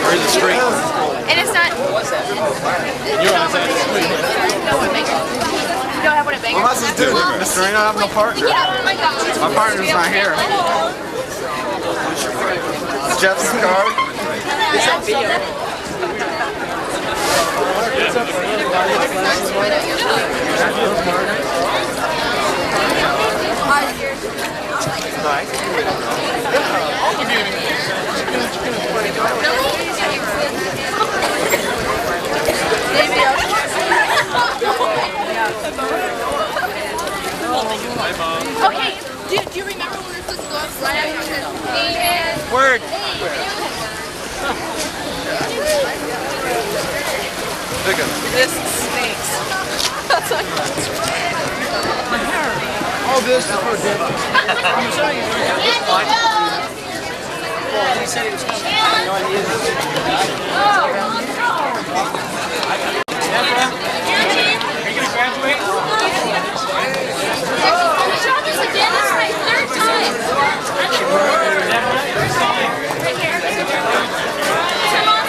Where's the street? And it's not. What's that? You're on the side of the street. You don't have one at Banger? What am I supposed to do? Mr. Reno, I have no partner. My partner's not here. It's Jeff's card. Okay, do you remember when we were supposed to go outside? Word. This stinks. My hair. All this is for dinner. You said he was coming. No idea. Are you going to graduate? Show this again. This is my third time. Right here. Come on,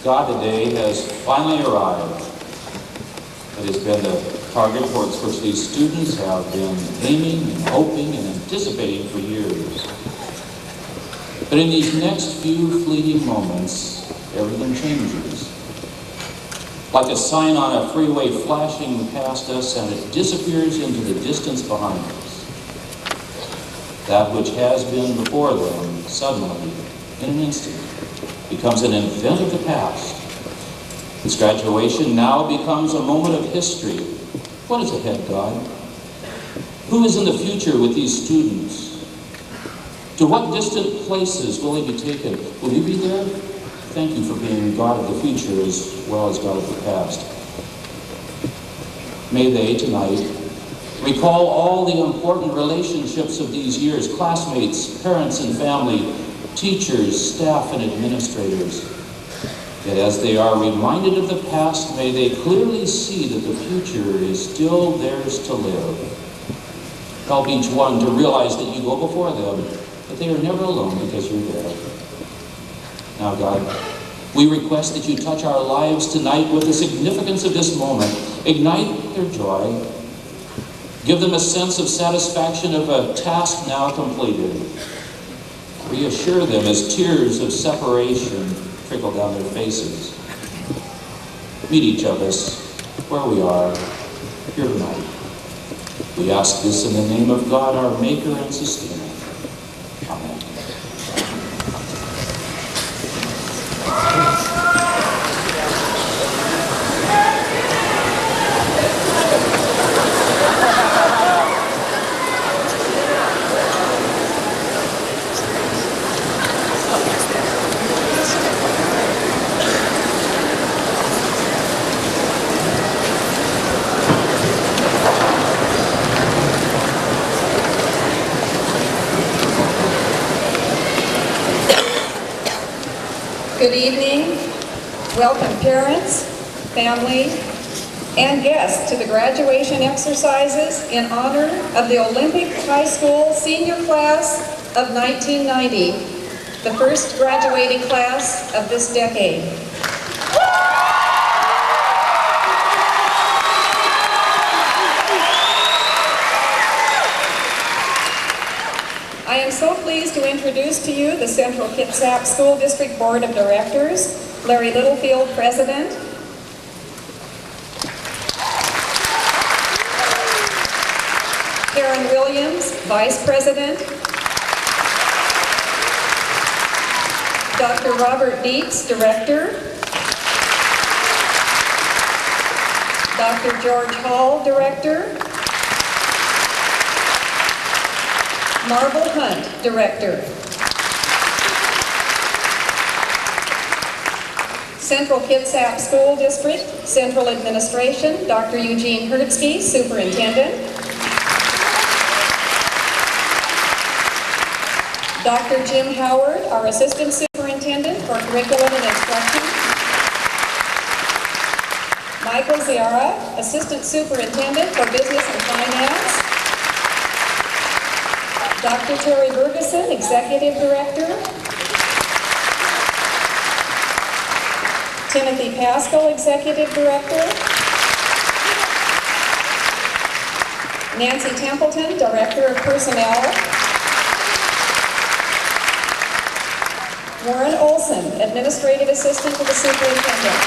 God today has finally arrived. It has been the target towards which these students have been aiming and hoping and anticipating for years. But in these next few fleeting moments, everything changes. Like a sign on a freeway flashing past us, and it disappears into the distance behind us. That which has been before them, suddenly, in an instant, becomes an event of the past. This graduation now becomes a moment of history. What is ahead, God? Who is in the future with these students? To what distant places will they be taken? Will you be there? Thank you for being God of the future as well as God of the past. May they tonight recall all the important relationships of these years, classmates, parents and family, teachers, staff and administrators. Yet as they are reminded of the past, may they clearly see that the future is still theirs to live. Help each one to realize that you go before them, that they are never alone because you're there. Now, God, we request that you touch our lives tonight with the significance of this moment. Ignite their joy. Give them a sense of satisfaction of a task now completed. Reassure them as tears of separation trickle down their faces. Meet each of us where we are here tonight. We ask this in the name of God, our Maker and Sustainer. Amen. Good evening. Welcome parents, family, and guests to the graduation exercises in honor of the Olympic High School senior class of 1990, the first graduating class of this decade. I am so pleased to introduce to you the Central Kitsap School District Board of Directors, Larry Littlefield, President, Karen Williams, Vice President, Dr. Robert Dietz, Director, Dr. George Hall, Director, Marvel Hunt, Director. Central Kitsap School District, Central Administration, Dr. Eugene Hertzke, Superintendent. Dr. Jim Howard, our Assistant Superintendent for Curriculum and Instruction. Michael Ziara, Assistant Superintendent for Business and Finance. Dr. Terry Bergeson, Executive Director. Timothy Pascal, Executive Director. Nancy Templeton, Director of Personnel. Warren Olson, Administrative Assistant to the Superintendent.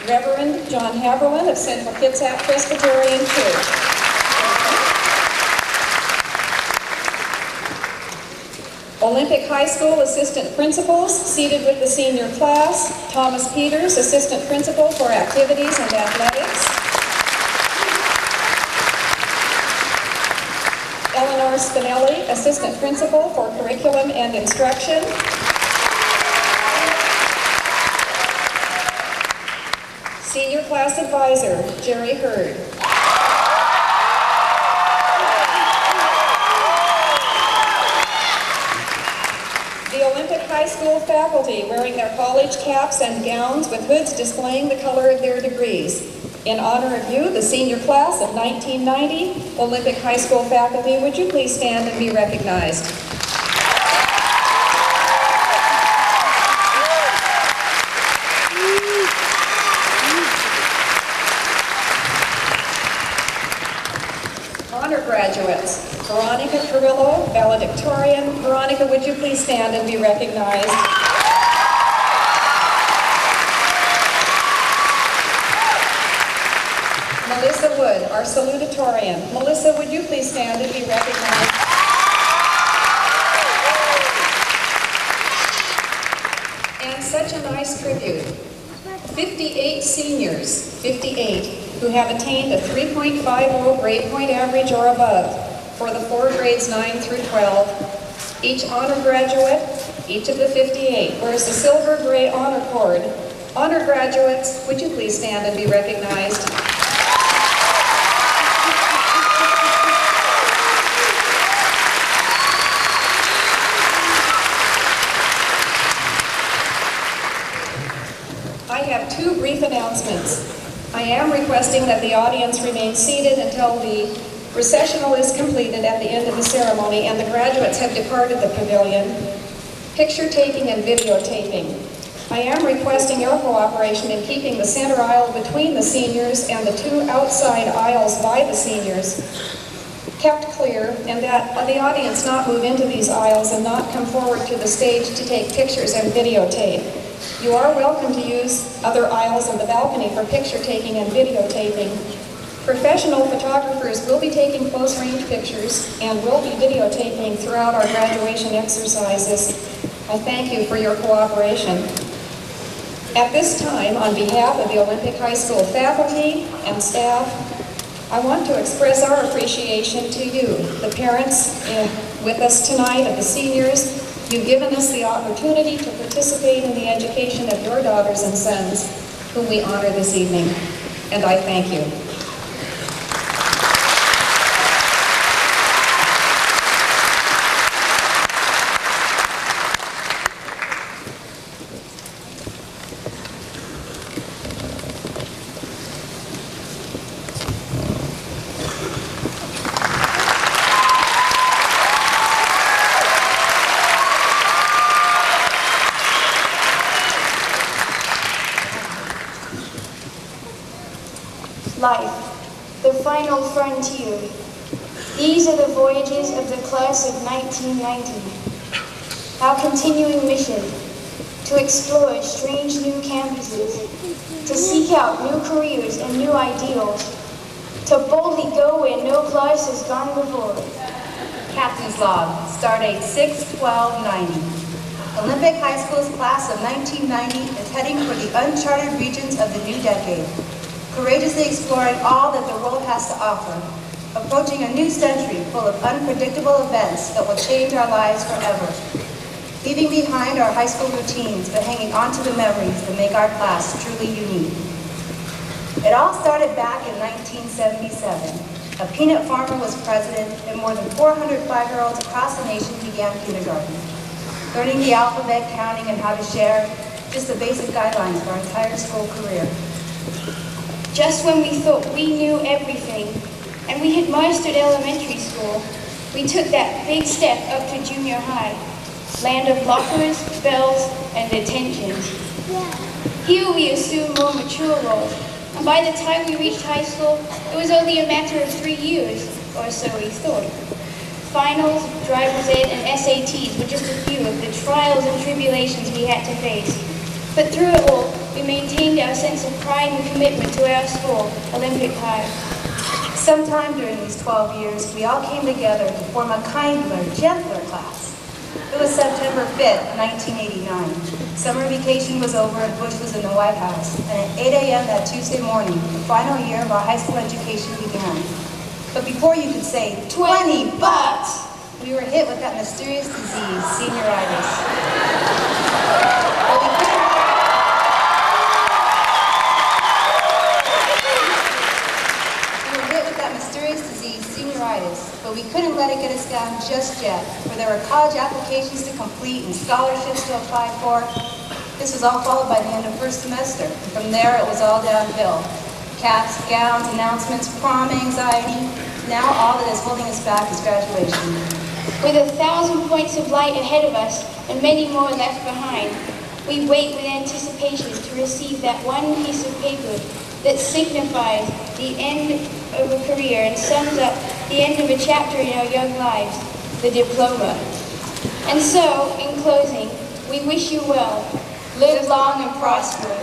Reverend John Haberlin of Central Kitsap Presbyterian Church. Olympic High School Assistant Principals, seated with the senior class, Thomas Peters, Assistant Principal for Activities and Athletics. Eleanor Spinelli, Assistant Principal for Curriculum and Instruction. Senior Class Advisor, Jerry Hurd. High school faculty wearing their college caps and gowns with hoods displaying the color of their degrees. In honor of you, the senior class of 1990 Olympic High School faculty, would you please stand and be recognized? graduates. Veronica Carrillo, valedictorian. Veronica, would you please stand and be recognized? Melissa Wood, our salutatorian. Melissa, would you please stand and be recognized? And such a nice tribute. 58 seniors, 58, who have attained a 3.50 grade point average or above for the 4 grades 9 through 12. Each honor graduate, each of the 58, wears the silver gray honor cord. Honor graduates, would you please stand and be recognized? I have 2 brief announcements. I am requesting that the audience remain seated until the recessional is completed at the end of the ceremony and the graduates have departed the pavilion. Picture taking and videotaping. I am requesting your cooperation in keeping the center aisle between the seniors and the 2 outside aisles by the seniors kept clear, and that the audience not move into these aisles and not come forward to the stage to take pictures and videotape. You are welcome to use other aisles in the balcony for picture taking and videotaping. Professional photographers will be taking close-range pictures and will be videotaping throughout our graduation exercises. I thank you for your cooperation. At this time, on behalf of the Olympic High School faculty and staff, I want to express our appreciation to you, the parents with us tonight, of the seniors. You've given us the opportunity to participate in the education of your daughters and sons, whom we honor this evening, and I thank you. Life, the final frontier. These are the voyages of the class of 1990. Our continuing mission, to explore strange new campuses, to seek out new careers and new ideals, to boldly go where no class has gone before. Captain's log, stardate 6/12/90. Olympic High School's class of 1990 is heading for the uncharted regions of the new decade, courageously exploring all that the world has to offer, approaching a new century full of unpredictable events that will change our lives forever, leaving behind our high school routines but hanging on to the memories that make our class truly unique. It all started back in 1977. A peanut farmer was president, and more than 400 5-year-olds across the nation began kindergarten, learning the alphabet, counting, and how to share, just the basic guidelines for our entire school career. Just when we thought we knew everything, and we had mastered elementary school, we took that big step up to junior high, land of lockers, bells, and detentions. Here we assumed more mature roles, and by the time we reached high school, it was only a matter of 3 years, or so we thought. Finals, driver's ed, and SATs were just a few of the trials and tribulations we had to face. But through it all, we maintained our sense of pride and commitment to our school, Olympic High. Sometime during these 12 years, we all came together to form a kinder, gentler class. It was September 5th, 1989. Summer vacation was over and Bush was in the White House, and at 8 a.m. that Tuesday morning, the final year of our high school education began. But before you could say, 20 bucks, we were hit with that mysterious disease, senioritis. But we couldn't let it get us down just yet, for there were college applications to complete and scholarships to apply for. This was all followed by the end of first semester. And from there, it was all downhill. Caps, gowns, announcements, prom anxiety. Now all that is holding us back is graduation. With 1,000 points of light ahead of us and many more left behind, we wait with anticipation to receive that one piece of paper that signifies the end of a career and sums up the end of a chapter in our young lives, the diploma. And so, in closing, we wish you well. Live long and prosper.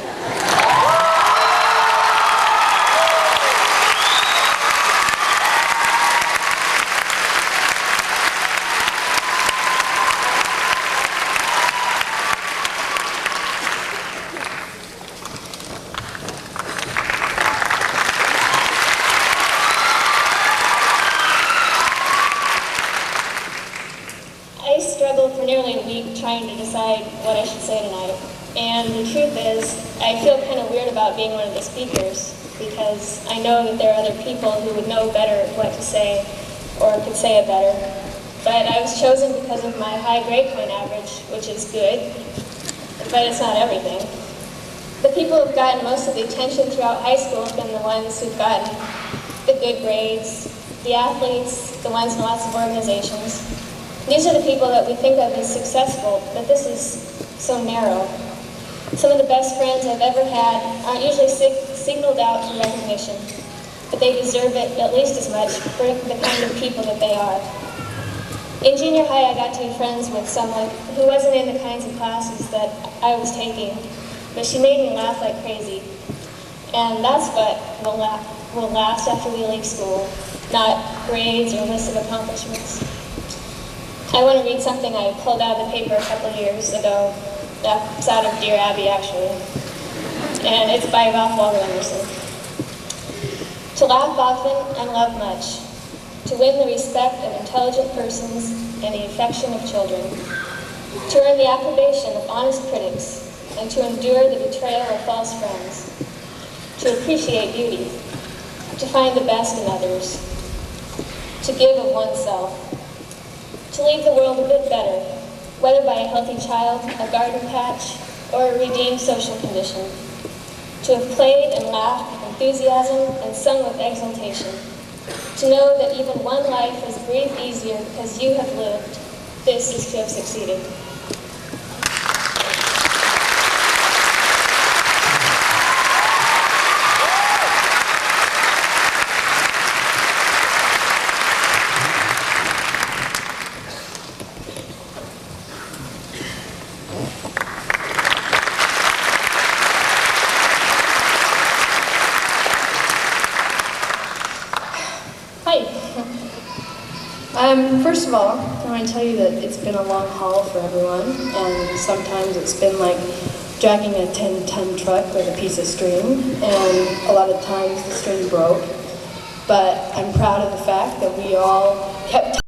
I struggled for nearly a week trying to decide what I should say tonight. And the truth is, I feel kind of weird about being one of the speakers because I know that there are other people who would know better what to say or could say it better. But I was chosen because of my high grade point average, which is good, but it's not everything. The people who've gotten most of the attention throughout high school have been the ones who've gotten the good grades, the athletes, the ones in lots of organizations. These are the people that we think of as successful, but this is so narrow. Some of the best friends I've ever had aren't usually signaled out for recognition, but they deserve it at least as much for the kind of people that they are. In junior high, I got to be friends with someone who wasn't in the kinds of classes that I was taking, but she made me laugh like crazy. And that's what will last after we leave school, not grades or lists of accomplishments. I want to read something I pulled out of the paper a couple years ago. It's out of Dear Abby, actually. And it's by Ralph Waldo Emerson. To laugh often and love much. To win the respect of intelligent persons and the affection of children. To earn the approbation of honest critics and to endure the betrayal of false friends. To appreciate beauty. To find the best in others. To give of oneself. To leave the world a bit better, whether by a healthy child, a garden patch, or a redeemed social condition. To have played and laughed with enthusiasm and sung with exultation. To know that even one life is breathed easier because you have lived, this is to have succeeded. First of all, I want to tell you that it's been a long haul for everyone, and sometimes it's been like dragging a 10-ton truck with a piece of string, and a lot of times the string broke. But I'm proud of the fact that we all kept